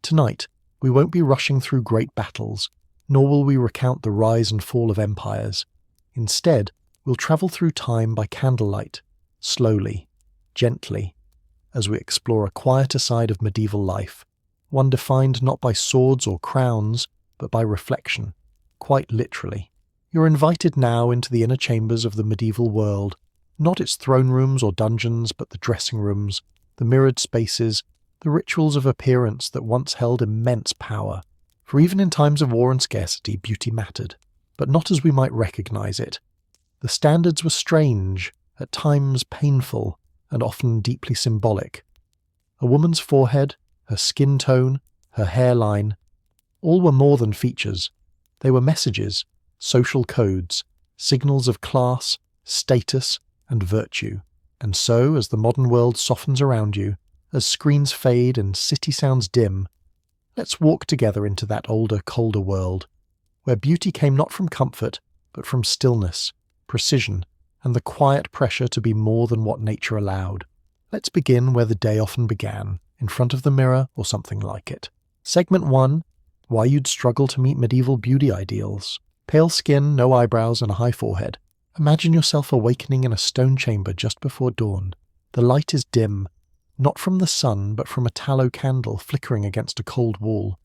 Tonight, we won't be rushing through great battles, nor will we recount the rise and fall of empires. Instead, we'll travel through time by candlelight, slowly, gently, as we explore a quieter side of medieval life, one defined not by swords or crowns, but by reflection, quite literally. You're invited now into the inner chambers of the medieval world, not its throne rooms or dungeons, but the dressing rooms, the mirrored spaces, the rituals of appearance that once held immense power. For even in times of war and scarcity, beauty mattered, but not as we might recognize it. The standards were strange, at times painful, and often deeply symbolic. A woman's forehead, her skin tone, her hairline, all were more than features. They were messages, social codes, signals of class, status, and virtue. And so, as the modern world softens around you, as screens fade and city sounds dim, let's walk together into that older, colder world, where beauty came not from comfort, but from stillness, precision, and the quiet pressure to be more than what nature allowed. Let's begin where the day often began, in front of the mirror or something like it. Segment 1, why you'd struggle to meet medieval beauty ideals. Pale skin, no eyebrows, and a high forehead. Imagine yourself awakening in a stone chamber just before dawn. The light is dim, not from the sun, but from a tallow candle flickering against a cold wall.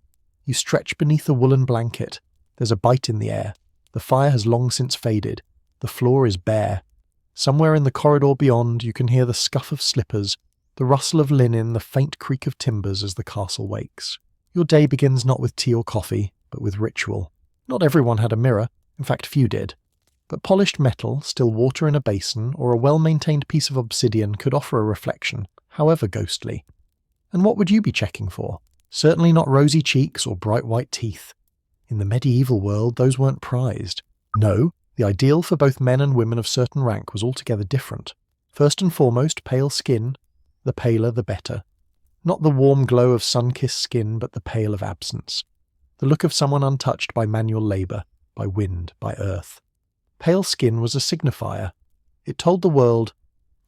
You stretch beneath a woolen blanket. There's a bite in the air. The fire has long since faded. The floor is bare. Somewhere in the corridor beyond, you can hear the scuff of slippers, the rustle of linen, the faint creak of timbers as the castle wakes. Your day begins not with tea or coffee, but with ritual. Not everyone had a mirror, in fact few did. But polished metal, still water in a basin, or a well-maintained piece of obsidian could offer a reflection, however ghostly. And what would you be checking for? Certainly not rosy cheeks or bright white teeth. In the medieval world, those weren't prized. No, the ideal for both men and women of certain rank was altogether different. First and foremost, pale skin. The paler, the better. Not the warm glow of sun-kissed skin, but the pale of absence. The look of someone untouched by manual labour, by wind, by earth. Pale skin was a signifier. It told the world,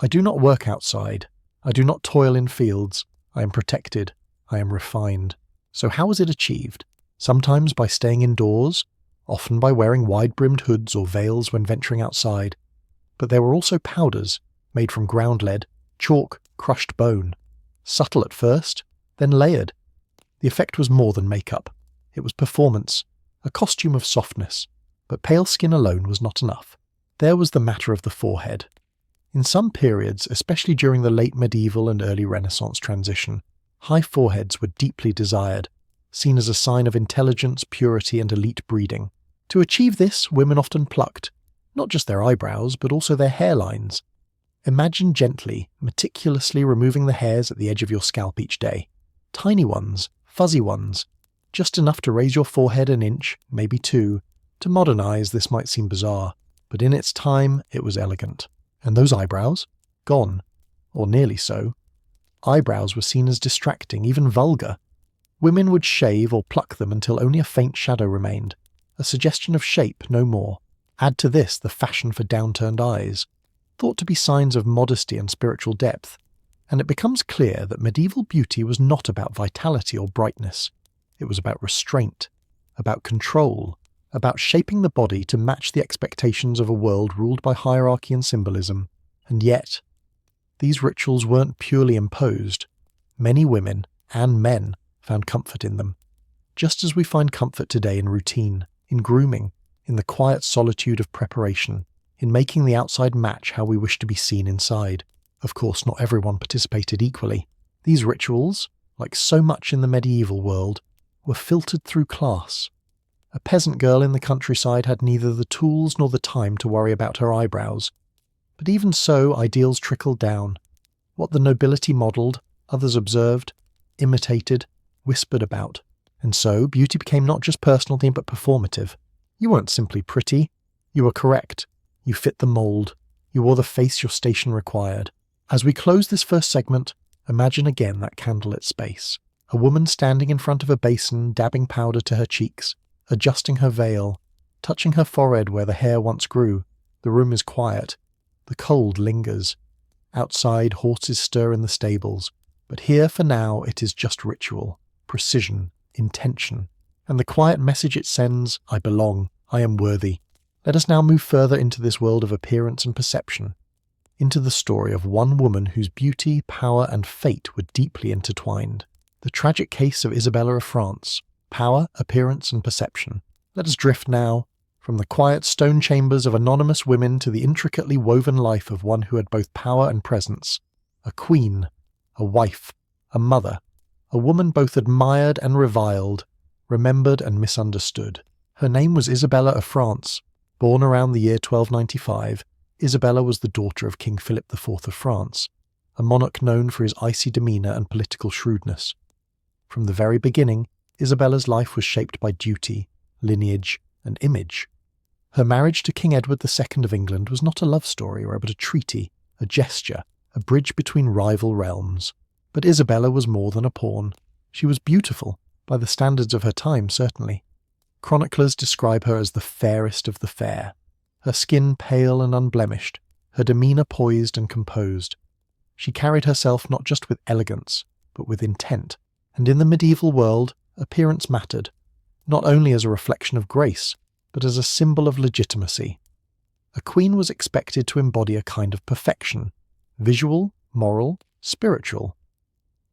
I do not work outside. I do not toil in fields. I am protected. I am refined. So how was it achieved? Sometimes by staying indoors, often by wearing wide-brimmed hoods or veils when venturing outside. But there were also powders, made from ground lead, chalk, crushed bone. Subtle at first, then layered. The effect was more than makeup. It was performance, a costume of softness. But pale skin alone was not enough. There was the matter of the forehead. In some periods, especially during the late medieval and early Renaissance transition, high foreheads were deeply desired, seen as a sign of intelligence, purity, and elite breeding. To achieve this, women often plucked, not just their eyebrows, but also their hairlines. Imagine gently, meticulously removing the hairs at the edge of your scalp each day. Tiny ones, fuzzy ones, just enough to raise your forehead an inch, maybe two. To modernize, this might seem bizarre, but in its time, it was elegant. And those eyebrows? Gone. Or nearly so. Eyebrows were seen as distracting, even vulgar. Women would shave or pluck them until only a faint shadow remained. A suggestion of shape, no more. Add to this the fashion for downturned eyes, thought to be signs of modesty and spiritual depth, and it becomes clear that medieval beauty was not about vitality or brightness. It was about restraint, about control, about shaping the body to match the expectations of a world ruled by hierarchy and symbolism. And yet, these rituals weren't purely imposed. Many women, and men, found comfort in them. Just as we find comfort today in routine, in grooming, in the quiet solitude of preparation, in making the outside match how we wish to be seen inside. Of course, not everyone participated equally. These rituals, like so much in the medieval world, were filtered through class. A peasant girl in the countryside had neither the tools nor the time to worry about her eyebrows. But even so, ideals trickled down. What the nobility modelled, others observed, imitated, whispered about. And so, beauty became not just personal but performative. You weren't simply pretty. You were correct. You fit the mould. You wore the face your station required. As we close this first segment, imagine again that candlelit space. A woman standing in front of a basin, dabbing powder to her cheeks, adjusting her veil, touching her forehead where the hair once grew. The room is quiet. The cold lingers. Outside, horses stir in the stables. But here, for now, it is just ritual. precision, intention, and the quiet message it sends, I belong, I am worthy. Let us now move further into this world of appearance and perception, into the story of one woman whose beauty, power, and fate were deeply intertwined. The tragic case of Isabella of France. Power, appearance, and perception. Let us drift now from the quiet stone chambers of anonymous women to the intricately woven life of one who had both power and presence. A queen, a wife, a mother, a woman both admired and reviled, remembered and misunderstood. Her name was Isabella of France. Born around the year 1295, Isabella was the daughter of King Philip IV of France, a monarch known for his icy demeanour and political shrewdness. From the very beginning, Isabella's life was shaped by duty, lineage, and image. Her marriage to King Edward II of England was not a love story, but a treaty, a gesture, a bridge between rival realms. But Isabella was more than a pawn. She was beautiful, by the standards of her time certainly. Chroniclers describe her as the fairest of the fair, her skin pale and unblemished, her demeanour poised and composed. She carried herself not just with elegance, but with intent, and in the medieval world, appearance mattered, not only as a reflection of grace, but as a symbol of legitimacy. A queen was expected to embody a kind of perfection, visual, moral, spiritual.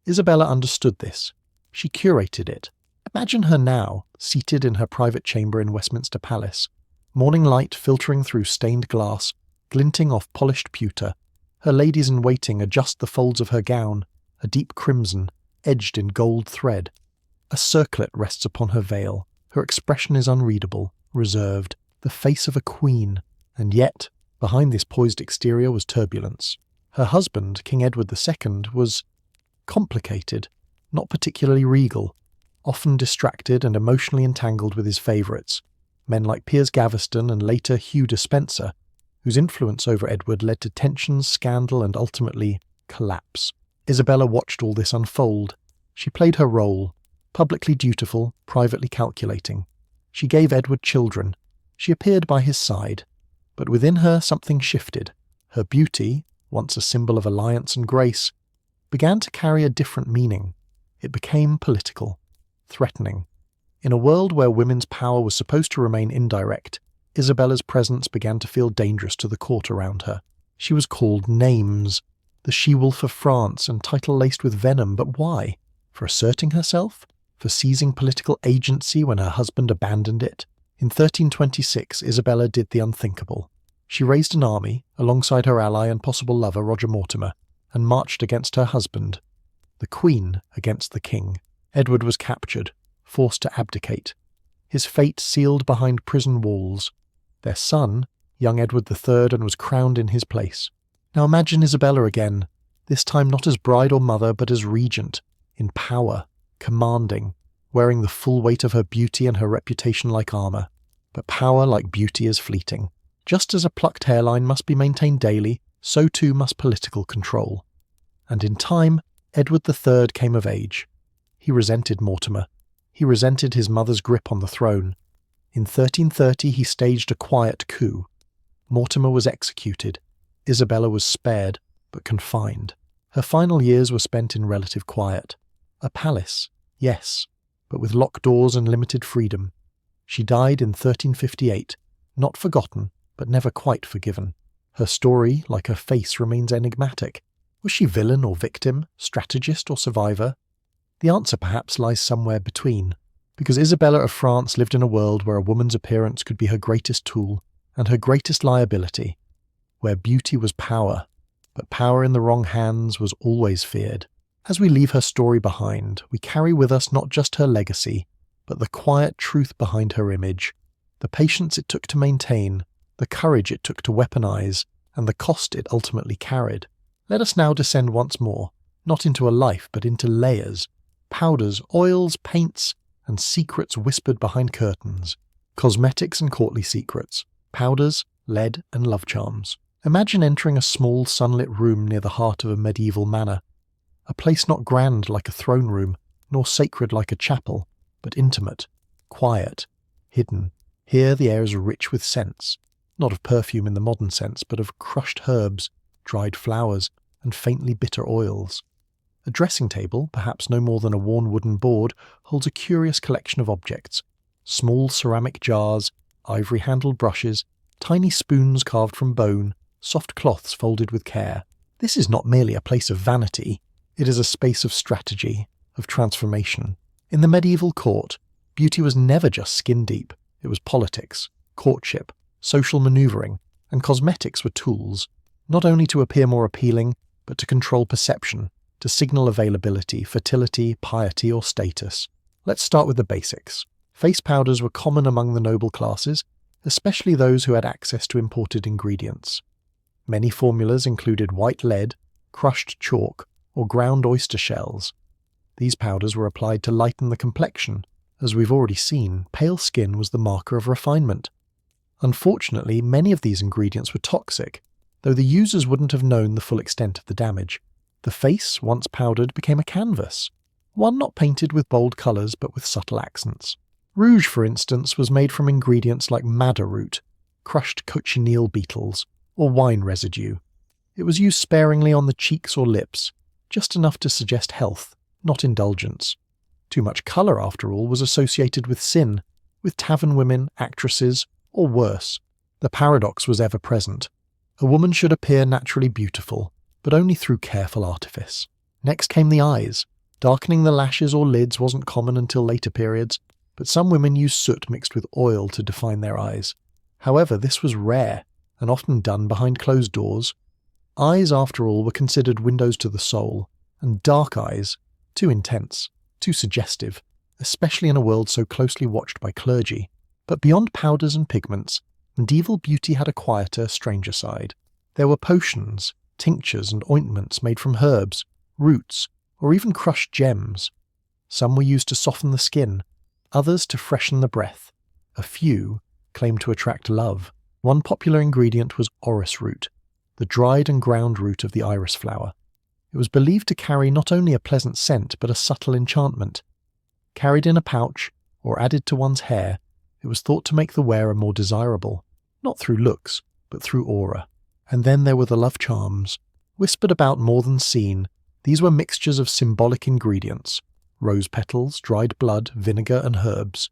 Isabella understood this. She curated it. Imagine her now, seated in her private chamber in Westminster Palace, morning light filtering through stained glass, glinting off polished pewter. Her ladies-in-waiting adjust the folds of her gown, a deep crimson, edged in gold thread. A circlet rests upon her veil. Her expression is unreadable, reserved, the face of a queen, and yet, behind this poised exterior was turbulence. Her husband, King Edward II, was complicated, not particularly regal, often distracted and emotionally entangled with his favourites, men like Piers Gaveston and later Hugh Despenser, whose influence over Edward led to tensions, scandal, and ultimately collapse. Isabella watched all this unfold. She played her role, publicly dutiful, privately calculating. She gave Edward children. She appeared by his side. But within her something shifted. Her beauty, once a symbol of alliance and grace, began to carry a different meaning. It became political, threatening. In a world where women's power was supposed to remain indirect, Isabella's presence began to feel dangerous to the court around her. She was called names, the she-wolf of France, and title laced with venom, but why? For asserting herself? For seizing political agency when her husband abandoned it? In 1326, Isabella did the unthinkable. She raised an army, alongside her ally and possible lover Roger Mortimer, and marched against her husband. The Queen against the King. Edward was captured, forced to abdicate. His fate sealed behind prison walls. Their son, young Edward III, and was crowned in his place. Now imagine Isabella again, this time not as bride or mother, but as regent, in power, commanding, wearing the full weight of her beauty and her reputation like armour. But power, like beauty, is fleeting. Just as a plucked hairline must be maintained daily, so too must political control. And in time, Edward III came of age. He resented Mortimer. He resented his mother's grip on the throne. In 1330 he staged a quiet coup. Mortimer was executed. Isabella was spared, but confined. Her final years were spent in relative quiet. A palace, yes, but with locked doors and limited freedom. She died in 1358, not forgotten, but never quite forgiven. Her story, like her face, remains enigmatic. Was she villain or victim, strategist or survivor? The answer perhaps lies somewhere between, because Isabella of France lived in a world where a woman's appearance could be her greatest tool and her greatest liability, where beauty was power, but power in the wrong hands was always feared. As we leave her story behind, we carry with us not just her legacy, but the quiet truth behind her image, the patience it took to maintain, the courage it took to weaponize, and the cost it ultimately carried. Let us now descend once more, not into a life, but into layers, powders, oils, paints, and secrets whispered behind curtains, cosmetics and courtly secrets, powders, lead, and love charms. Imagine entering a small sunlit room near the heart of a medieval manor, a place not grand like a throne room, nor sacred like a chapel, but intimate, quiet, hidden. Here the air is rich with scents, not of perfume in the modern sense, but of crushed herbs, dried flowers, and faintly bitter oils. A dressing table, perhaps no more than a worn wooden board, holds a curious collection of objects. Small ceramic jars, ivory-handled brushes, tiny spoons carved from bone, soft cloths folded with care. This is not merely a place of vanity, it is a space of strategy, of transformation. In the medieval court, beauty was never just skin-deep, it was politics, courtship, social manoeuvring, and cosmetics were tools, not only to appear more appealing, but to control perception, to signal availability, fertility, piety, or status. Let's start with the basics. Face powders were common among the noble classes, especially those who had access to imported ingredients. Many formulas included white lead, crushed chalk, or ground oyster shells. These powders were applied to lighten the complexion. As we've already seen, pale skin was the marker of refinement. Unfortunately, many of these ingredients were toxic, though the users wouldn't have known the full extent of the damage. The face, once powdered, became a canvas, one not painted with bold colours but with subtle accents. Rouge, for instance, was made from ingredients like madder root, crushed cochineal beetles, or wine residue. It was used sparingly on the cheeks or lips, just enough to suggest health, not indulgence. Too much colour, after all, was associated with sin, with tavern women, actresses, or worse. The paradox was ever present. A woman should appear naturally beautiful, but only through careful artifice. Next came the eyes. Darkening the lashes or lids wasn't common until later periods, but some women used soot mixed with oil to define their eyes. However, this was rare, and often done behind closed doors. Eyes, after all, were considered windows to the soul, and dark eyes, too intense, too suggestive, especially in a world so closely watched by clergy. But beyond powders and pigments, medieval beauty had a quieter, stranger side. There were potions, tinctures and ointments made from herbs, roots, or even crushed gems. Some were used to soften the skin, others to freshen the breath. A few claimed to attract love. One popular ingredient was orris root, the dried and ground root of the iris flower. It was believed to carry not only a pleasant scent but a subtle enchantment. Carried in a pouch, or added to one's hair, it was thought to make the wearer more desirable, not through looks, but through aura. And then there were the love charms. Whispered about more than seen, these were mixtures of symbolic ingredients, rose petals, dried blood, vinegar and herbs,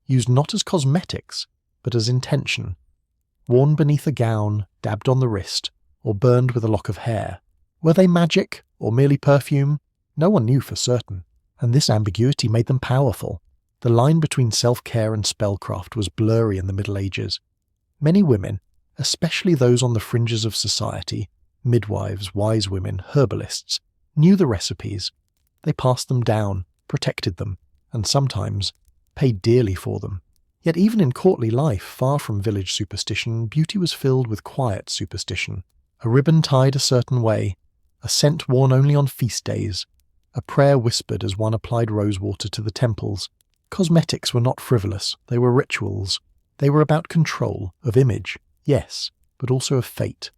used not as cosmetics, but as intention, worn beneath a gown, dabbed on the wrist, or burned with a lock of hair. Were they magic, or merely perfume? No one knew for certain, and this ambiguity made them powerful. The line between self-care and spellcraft was blurry in the Middle Ages. Many women, especially those on the fringes of society, midwives, wise women, herbalists, knew the recipes. They passed them down, protected them, and sometimes paid dearly for them. Yet even in courtly life, far from village superstition, beauty was filled with quiet superstition. A ribbon tied a certain way, a scent worn only on feast days, a prayer whispered as one applied rosewater to the temples. Cosmetics were not frivolous, they were rituals. They were about control, of image, yes, but also of fate.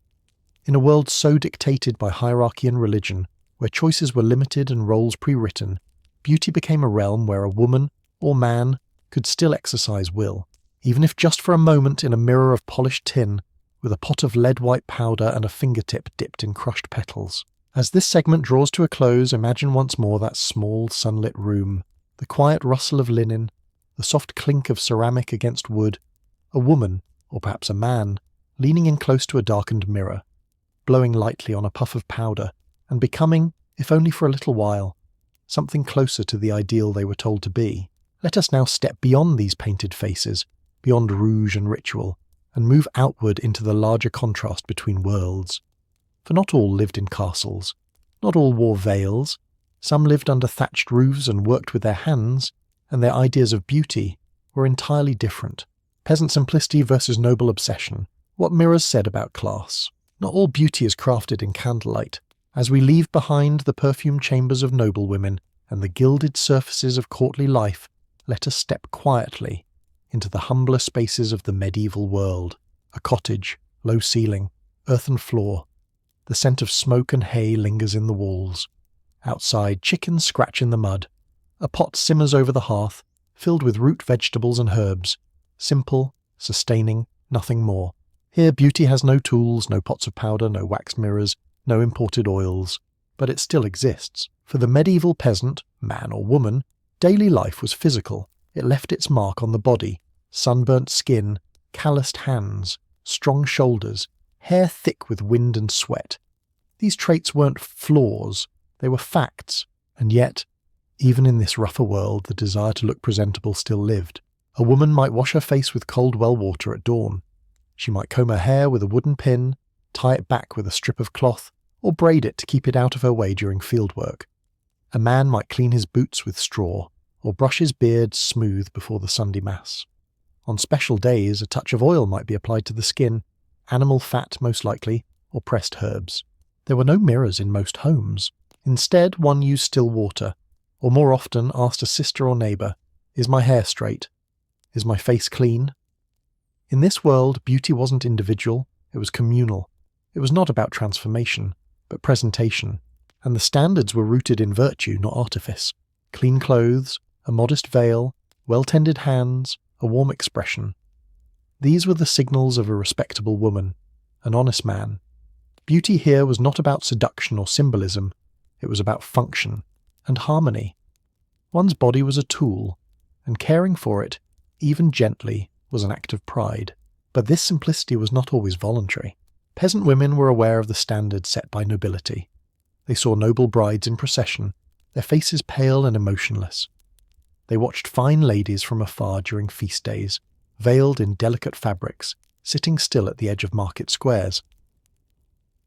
In a world so dictated by hierarchy and religion, where choices were limited and roles pre-written, beauty became a realm where a woman, or man, could still exercise will, even if just for a moment in a mirror of polished tin, with a pot of lead-white powder and a fingertip dipped in crushed petals. As this segment draws to a close, imagine once more that small, sunlit room, the quiet rustle of linen, the soft clink of ceramic against wood, a woman, or perhaps a man, leaning in close to a darkened mirror, blowing lightly on a puff of powder, and becoming, if only for a little while, something closer to the ideal they were told to be. Let us now step beyond these painted faces, beyond rouge and ritual, and move outward into the larger contrast between worlds. For not all lived in castles, not all wore veils, some lived under thatched roofs and worked with their hands, and their ideas of beauty were entirely different. Peasant simplicity versus noble obsession. What mirrors said about class. Not all beauty is crafted in candlelight. As we leave behind the perfumed chambers of noble women and the gilded surfaces of courtly life, let us step quietly into the humbler spaces of the medieval world. A cottage, low ceiling, earthen floor. The scent of smoke and hay lingers in the walls. Outside, chickens scratch in the mud. A pot simmers over the hearth, filled with root vegetables and herbs. Simple, sustaining, nothing more. Here beauty has no tools, no pots of powder, no wax mirrors, no imported oils, but it still exists. For the medieval peasant, man or woman, daily life was physical. It left its mark on the body: sunburnt skin, calloused hands, strong shoulders, hair thick with wind and sweat. These traits weren't flaws, they were facts, and yet, even in this rougher world, the desire to look presentable still lived. A woman might wash her face with cold well water at dawn. She might comb her hair with a wooden pin, tie it back with a strip of cloth, or braid it to keep it out of her way during field work. A man might clean his boots with straw, or brush his beard smooth before the Sunday Mass. On special days, a touch of oil might be applied to the skin, animal fat most likely, or pressed herbs. There were no mirrors in most homes. Instead, one used still water, or more often asked a sister or neighbour, "Is my hair straight? Is my face clean?" In this world, beauty wasn't individual, it was communal. It was not about transformation, but presentation, and the standards were rooted in virtue, not artifice. Clean clothes, a modest veil, well-tended hands, a warm expression. These were the signals of a respectable woman, an honest man. Beauty here was not about seduction or symbolism, it was about function and harmony. One's body was a tool, and caring for it, even gently, was an act of pride. But this simplicity was not always voluntary. Peasant women were aware of the standards set by nobility. They saw noble brides in procession, their faces pale and emotionless. They watched fine ladies from afar during feast days, veiled in delicate fabrics, sitting still at the edge of market squares.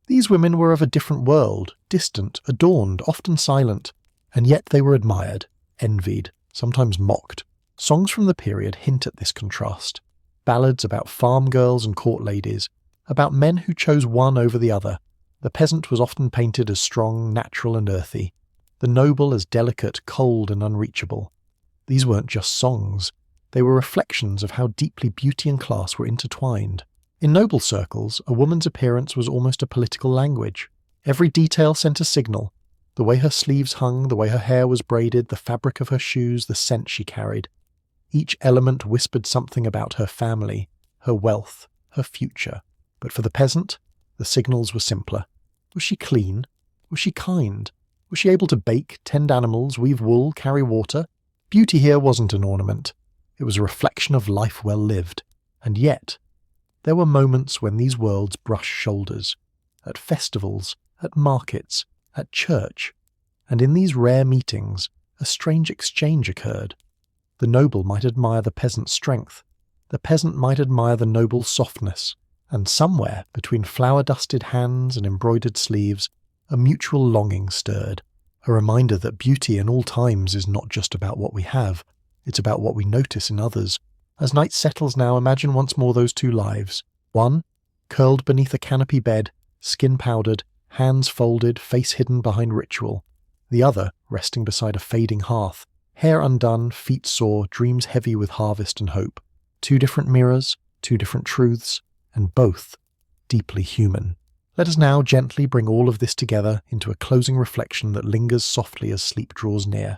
These women were of a different world, distant, adorned, often silent, and yet they were admired, envied, sometimes mocked. Songs from the period hint at this contrast. Ballads about farm girls and court ladies, about men who chose one over the other. The peasant was often painted as strong, natural and earthy, the noble as delicate, cold and unreachable. These weren't just songs, they were reflections of how deeply beauty and class were intertwined. In noble circles, a woman's appearance was almost a political language. Every detail sent a signal. The way her sleeves hung, the way her hair was braided, the fabric of her shoes, the scent she carried. Each element whispered something about her family, her wealth, her future. But for the peasant, the signals were simpler. Was she clean? Was she kind? Was she able to bake, tend animals, weave wool, carry water? Beauty here wasn't an ornament. It was a reflection of life well lived. And yet, there were moments when these worlds brushed shoulders. At festivals, at markets, at church. And in these rare meetings, a strange exchange occurred. The noble might admire the peasant's strength. The peasant might admire the noble's softness. And somewhere, between flower-dusted hands and embroidered sleeves, a mutual longing stirred. A reminder that beauty in all times is not just about what we have, it's about what we notice in others. As night settles now, imagine once more those two lives. One, curled beneath a canopy bed, skin powdered, hands folded, face hidden behind ritual. The other, resting beside a fading hearth, hair undone, feet sore, dreams heavy with harvest and hope. Two different mirrors, two different truths, and both deeply human. Let us now gently bring all of this together into a closing reflection that lingers softly as sleep draws near.